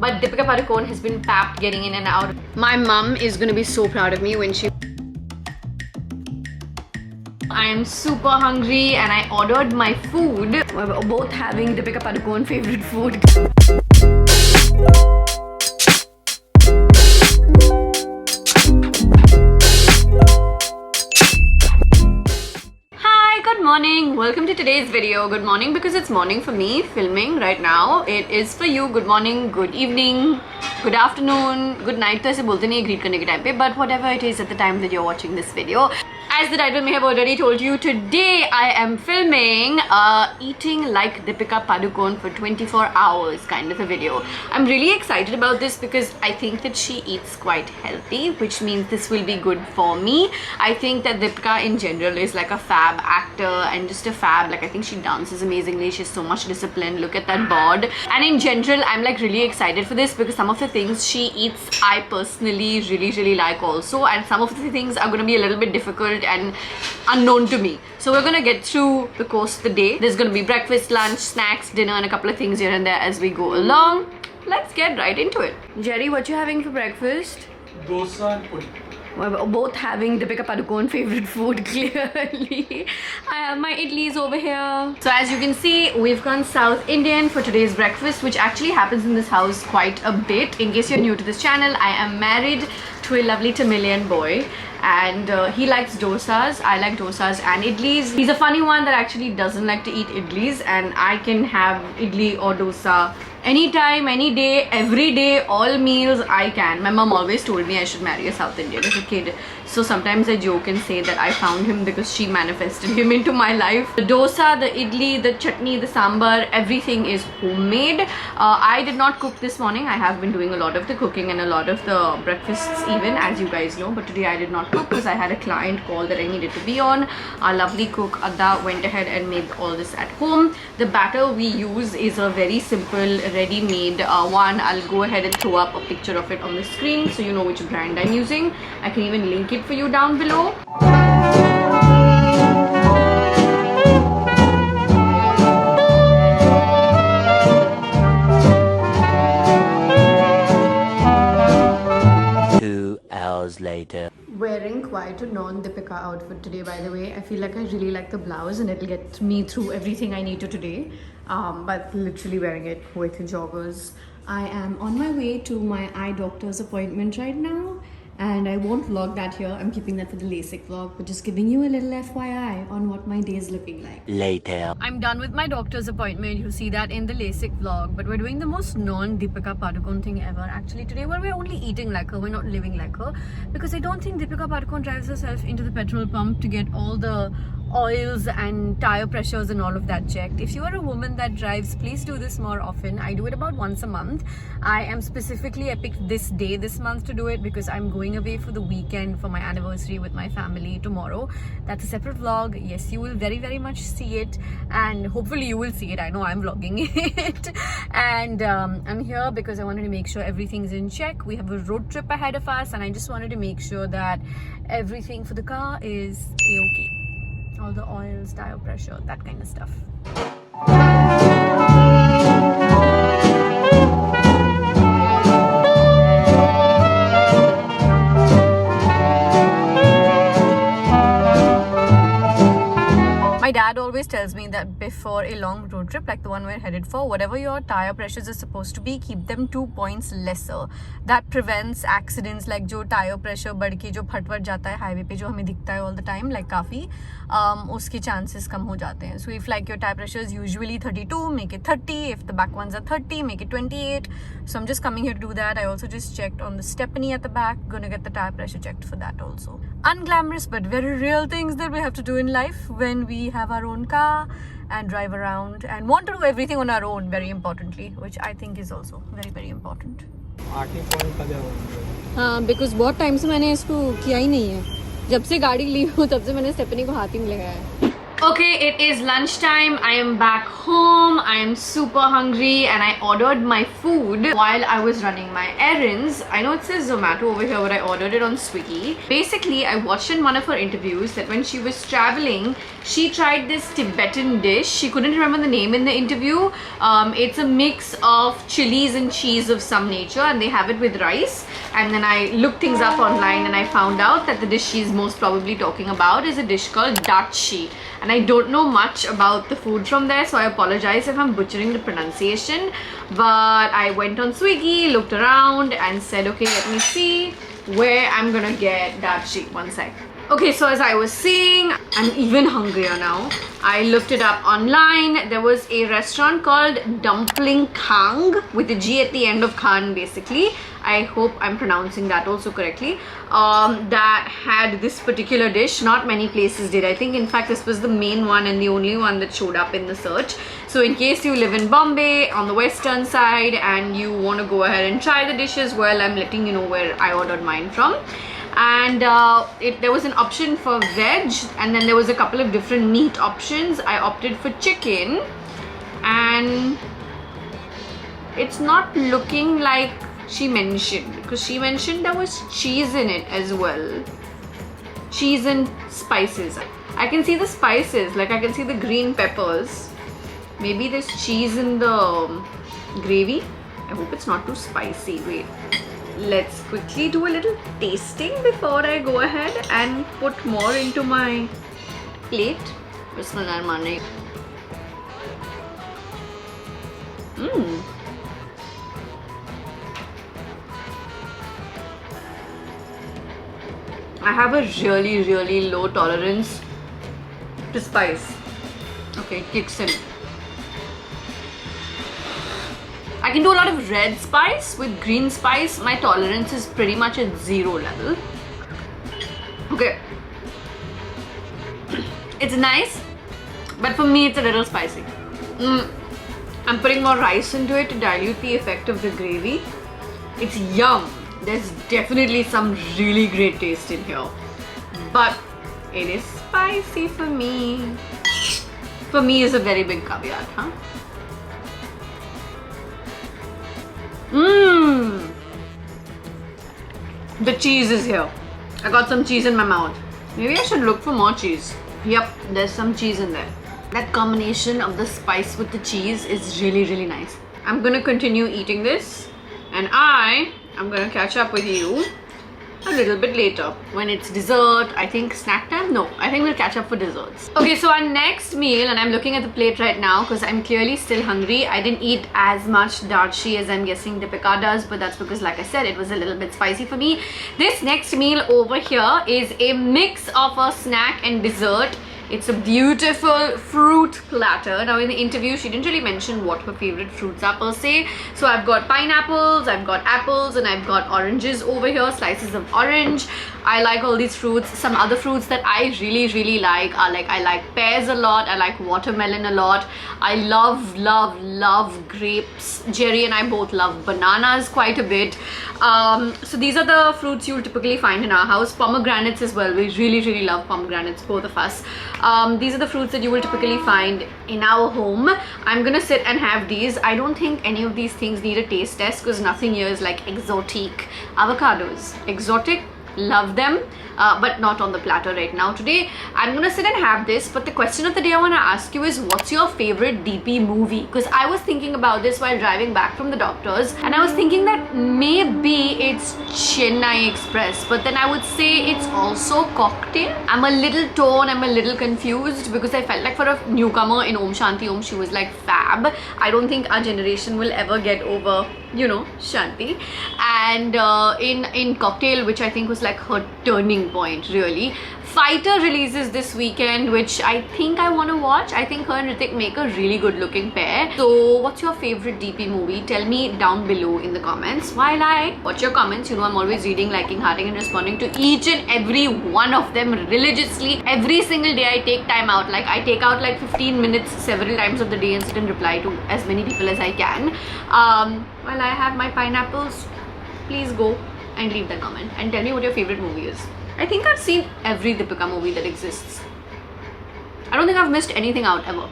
but Deepika Padukone has been papped getting in and out. My mum is gonna be so proud of me when she... I am super hungry and I ordered my food. We're both having Deepika Padukone favorite food. Good morning, welcome to today's video. Good morning because it's morning for me filming right now. It is for you good morning, good evening, good afternoon, good night. तो ऐसे बोलते नहीं greet करने के time पे, but whatever it is at the time that you're watching this video. As the title may have already told you, today I am filming eating like Deepika Padukone for 24 hours kind of a video. I'm really excited about this because I think that she eats quite healthy, which means this will be good for me. I think that Deepika in general is like a fab actor and just a fab, like I think she dances amazingly, she has so much discipline, look at that bod. And in general I'm like really excited for this because some of the things she eats I personally really like also, and some of the things are going to be a little bit difficult and unknown to me. So we're gonna get through the course of the day. There's gonna be breakfast, lunch, snacks, dinner and a couple of things here and there as we go along. Let's get right into it. Jerry, what you having for breakfast? Dosa and pudding. We're both having Deepika Padukone favorite food, clearly. I have my idlis over here. So as you can see, we've gone South Indian for today's breakfast, which actually happens in this house quite a bit. In case you're new to this channel, I am married to a lovely Tamilian boy and he likes dosas. I like dosas and idlis. He's a funny one that actually doesn't like to eat idlis, and I can have idli or dosa anytime, any day, every day, all meals I can. My mom always told me I should marry a South Indian as a kid. So sometimes I joke and say that I found him because she manifested him into my life. The dosa, the idli, the chutney, the sambar, everything is homemade. I did not cook this morning. I have been doing a lot of the cooking and a lot of the breakfasts even, as you guys know. But today I did not cook because I had a client call that I needed to be on. Our lovely cook Adda went ahead and made all this at home. The batter we use is a very simple ready-made one. I'll go ahead and throw up a picture of it on the screen so you know which brand I'm using. I can even link it for you down below. Later. Wearing quite a non-Deepika outfit today, by the way. I feel like I really like the blouse and it'll get me through everything I need to today. But literally wearing it with joggers. I am on my way to my eye doctor's appointment right now. And I won't vlog that here. I'm keeping that for the LASIK vlog, but just giving you a little FYI on what my day is looking like. Later. I'm done with my doctor's appointment. You'll see that in the LASIK vlog. But we're doing the most non-Deepika Padukone thing ever. Actually, today we're only eating like her. We're not living like her. Because I don't think Deepika Padukone drives herself into the petrol pump to get all the oils and tire pressures and all of that checked. If you are a woman that drives, please do this more often. I do it about once a month. I picked this day this month to do it because I'm going away for the weekend for my anniversary with my family tomorrow. That's a separate vlog. Yes, you will very much see it, and hopefully you will see it. I know I'm vlogging it. And I'm here because I wanted to make sure everything's in check. We have a road trip ahead of us and I just wanted to make sure that everything for the car is a-okay. All the oils, tire pressure, that kind of stuff. My dad always tells me that before a long road trip like the one we're headed for, whatever your tire pressures are supposed to be, keep them 2 points lesser. That prevents accidents like जो tire pressure बढ़ के जो फटवट जाता है highway पे जो हमें दिखता है all the time, like काफ़ी उसके chances कम हो जाते हैं. So if like your tire pressure is usually 32, make it 30. If the back ones are 30, make it 28. So I'm just coming here to do that. I also just checked on the stepney at the back. Gonna get the tire pressure checked for that also. Unglamorous but very real things that we have to do in life when we have our own car and drive around and want to do everything on our own, very importantly, which I think is also very important. हाँ, because बहुत time से मैंने इसको किया ही नहीं है. जब से गाड़ी ली हूँ तब से मैंने स्टेपनी को हाथ ही नहीं लगाया है. Okay, it is lunchtime. I am back home. I am super hungry and I ordered my food while I was running my errands. I know it says Zomato over here, but I ordered it on Swiggy. Basically, I watched in one of her interviews that when she was traveling, she tried this Tibetan dish. She couldn't remember the name in the interview. It's a mix of chilies and cheese of some nature, and they have it with rice. And then I looked things up online and I found out that the dish she's most probably talking about is a dish called dachi. And I don't know much about the food from there, so I apologize if I'm butchering the pronunciation. But I went on Swiggy, looked around and said, okay, let me see where I'm gonna get dachi. One sec. Okay, so as I was saying, I'm even hungrier now. I looked it up online. There was a restaurant called Dumpling Khang, with a G at the end of Khan basically. I hope I'm pronouncing that also correctly. That had this particular dish. Not many places did. I think in fact this was the main one and the only one that showed up in the search. So in case you live in Bombay on the western side and you want to go ahead and try the dishes, well, I'm letting you know where I ordered mine from. And there was an option for veg, and then there was a couple of different meat options. I opted for chicken, and it's not looking like she mentioned, because she mentioned there was cheese in it as well. Cheese and spices. I can see the spices, like I can see the green peppers. Maybe there's cheese in the gravy. I hope it's not too spicy. Wait. Let's quickly do a little tasting before I go ahead and put more into my plate. Bismillahirrahmanirrahim. I have a really low tolerance to spice. Okay, it kicks in. I can do a lot of red spice. With green spice, my tolerance is pretty much at 0 level. Okay. It's nice, but for me it's a little spicy. I'm putting more rice into it to dilute the effect of the gravy. It's yum. There's definitely some really great taste in here, but it is spicy for me. For me is a very big caveat, huh? The cheese is here. I got some cheese in my mouth. Maybe I should look for more cheese. Yep, there's some cheese in there. That combination of the spice with the cheese is really nice. I'm gonna continue eating this, and I'm gonna catch up with you a little bit later when it's dessert. I think snack time? No, I think we'll catch up for desserts. Okay, so our next meal, and I'm looking at the plate right now because I'm clearly still hungry. I didn't eat as much dachi as I'm guessing Deepika does, but that's because, like I said, it was a little bit spicy for me. This next meal over here is a mix of a snack and dessert. It's a beautiful fruit platter. Now in the interview, she didn't really mention what her favorite fruits are per se. So I've got pineapples, I've got apples, and I've got oranges over here, slices of orange. I like all these fruits. Some other fruits that I really like are I like pears a lot, I like watermelon a lot. I love grapes. Jerry and I both love bananas quite a bit. So these are the fruits you'll typically find in our house. Pomegranates as well. We really love pomegranates, both of us. These are the fruits that you will typically find in our home. I'm gonna sit and have these. I don't think any of these things need a taste test because nothing here is like exotic. Avocados, exotic, love them, but not on the platter right now. Today I'm gonna sit and have this, but the question of the day I want to ask you is, what's your favorite DP movie? Because I was thinking about this while driving back from the doctor's, and I was thinking that maybe it's Chennai Express, but then I would say it's also Cocktail. I'm a little torn, I'm a little confused because I felt like for a newcomer in Om Shanti Om, she was like fab. I don't think our generation will ever get over, you know, Shanti. And in Cocktail, which I think was like her turning point really. Fighter releases this weekend, which I think I want to watch. I think her and Hrithik make a really good looking pair. So what's your favorite DP movie? Tell me down below in the comments. While I watch your comments, you know I'm always reading, liking, hearting and responding to each and every one of them religiously. Every single day I take time out. Like I take out like 15 minutes several times of the day and sit and reply to as many people as I can. While I have my pineapples, please go and leave the comment and tell me what your favorite movie is. I think I've seen every Deepika movie that exists. I don't think I've missed anything out ever.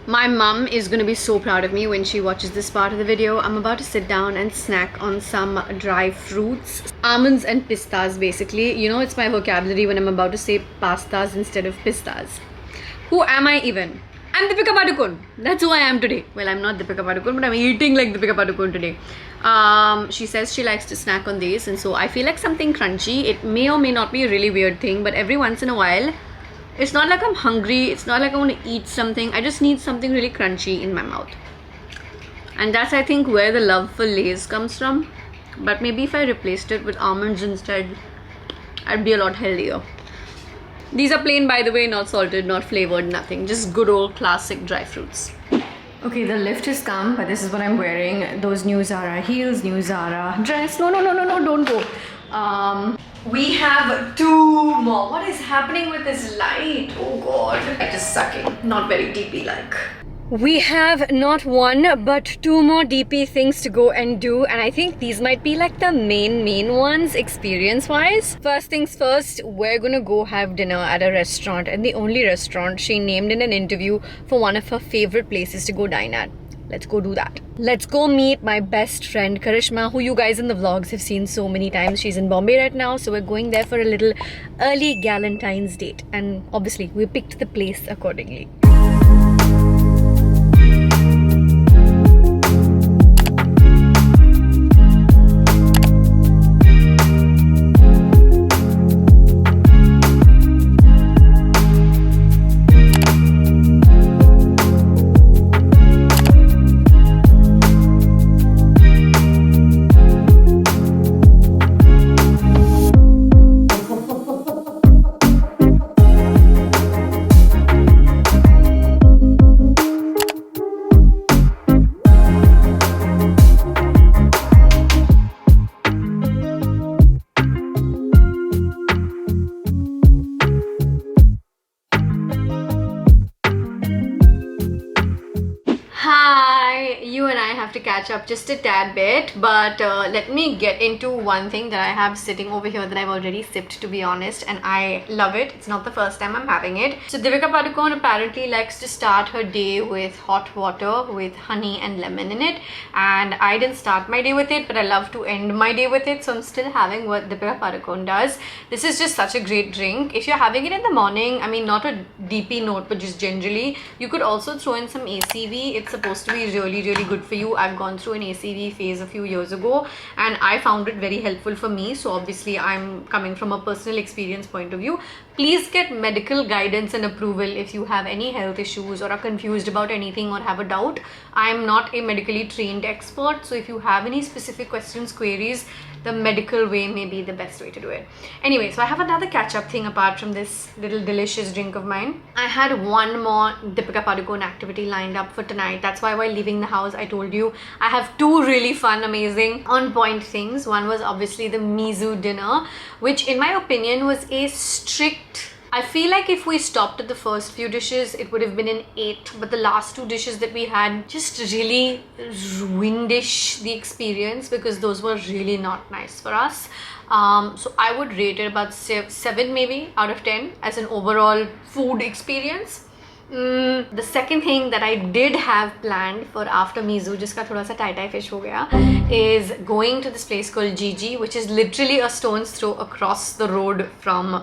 My mum is going to be so proud of me when she watches this part of the video. I'm about to sit down and snack on some dry fruits. Almonds and pistas basically. You know, it's my vocabulary when I'm about to say pastas instead of pistas. Who am I even? I'm Deepika Padukone. That's who I am today. Well, I'm not Deepika Padukone, but I'm eating like Deepika Padukone today. She says she likes to snack on these, and so I feel like something crunchy. It may or may not be a really weird thing, but every once in a while, it's not like I'm hungry, it's not like I want to eat something, I just need something really crunchy in my mouth. And that's, I think, where the love for Lay's comes from. But maybe if I replaced it with almonds instead, I'd be a lot healthier. These are plain, by the way, not salted, not flavored, nothing. Just good old classic dry fruits. Okay, the lift has come, but this is what I'm wearing. Those new Zara heels, new Zara dress. No, don't go. We have two more. What is happening with this light? Oh god. It is sucking. Not very DP like. We have not one but two more DP things to go and do, and I think these might be like the main ones experience wise. First things first, we're gonna go have dinner at a restaurant, and the only restaurant she named in an interview for one of her favorite places to go dine at. Let's go do that. Let's go meet my best friend Karishma, who you guys in the vlogs have seen so many times. She's in Bombay right now, so we're going there for a little early Galentine's date, and obviously we picked the place accordingly. Hi, you and I have to catch up just a tad bit, but let me get into one thing that I have sitting over here that I've already sipped, to be honest, and I love it. It's not the first time I'm having it. So Deepika Padukone apparently likes to start her day with hot water with honey and lemon in it, and I didn't start my day with it, but I love to end my day with it, so I'm still having what Deepika Padukone does. This is just such a great drink. If you're having it in the morning, I mean, not a DP note, but just generally, you could also throw in some ACV. It's supposed to be really good for you. I've gone through an ACV phase a few years ago, and I found it very helpful for me, so obviously I'm coming from a personal experience point of view. Please get medical guidance and approval if you have any health issues or are confused about anything or have a doubt. I'm not a medically trained expert, so if you have any specific questions, queries, the medical way may be the best way to do it. Anyway, so I have another catch-up thing apart from this little delicious drink of mine. I had one more Deepika Padukone activity lined up for tonight. That's why while leaving the house, I told you I have two really fun, amazing, on-point things. One was obviously the Mizu dinner, which in my opinion was a strict... I feel like if we stopped at the first few dishes, it would have been an 8, but the last two dishes that we had just really ruined-ish the experience because those were really not nice for us. So I would rate it about 7 maybe out of 10 as an overall food experience. The second thing that I did have planned for after Mizu, jiska thoda sa tie fish ho gaya, is going to this place called Gigi, which is literally a stone's throw across the road from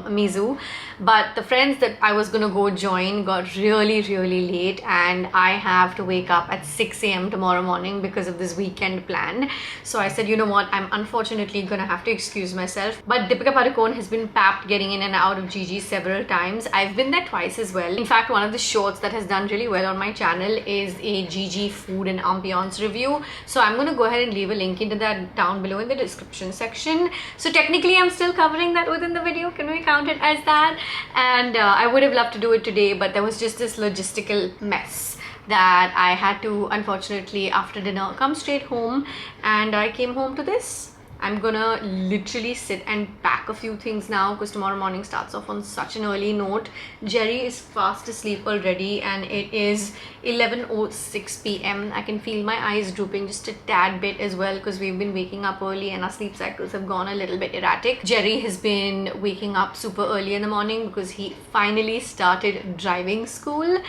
Mizu. But the friends that I was gonna go join got really late, and I have to wake up at 6 AM tomorrow morning because of this weekend plan. So I said, you know what, I'm unfortunately gonna have to excuse myself. But Deepika Padukone has been papped getting in and out of Gigi several times. I've been there twice as well. In fact, one of the shorts that has done really well on my channel is a Gigi food and ambiance review. So I'm gonna go ahead and leave a link into that down below in the description section. So technically I'm still covering that within the video. Can we count it as that? And I would have loved to do it today, but there was just this logistical mess that I had to, unfortunately, after dinner come straight home, and I came home to this. I'm gonna literally sit and pack a few things now because tomorrow morning starts off on such an early note. Jerry is fast asleep already and it is 11:06 p.m. I can feel my eyes drooping just a tad bit as well because we've been waking up early and our sleep cycles have gone a little bit erratic. Jerry has been waking up super early in the morning because he finally started driving school.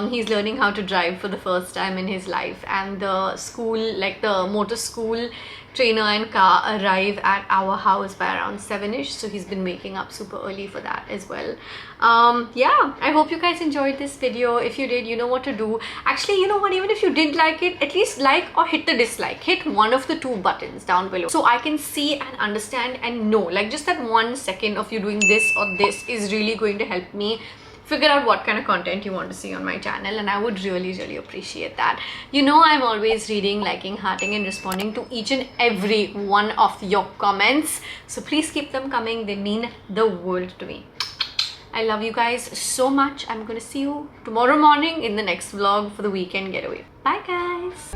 He's learning how to drive for the first time in his life, and the school, like the motor school trainer and car, arrive at our house by around 7ish, so he's been waking up super early for that as well. Yeah, I hope you guys enjoyed this video. If you did, you know what to do. Actually, you know what, even if you didn't like it, at least like or hit the dislike. Hit one of the two buttons down below so I can see and understand and know, like just that 1 second of you doing this or this is really going to help me figure out what kind of content you want to see on my channel, and I would really appreciate that. You know, I'm always reading, liking, hearting and responding to each and every one of your comments, so please keep them coming. They mean the world to me. I love you guys so much. I'm gonna see you tomorrow morning in the next vlog for the weekend getaway. Bye guys.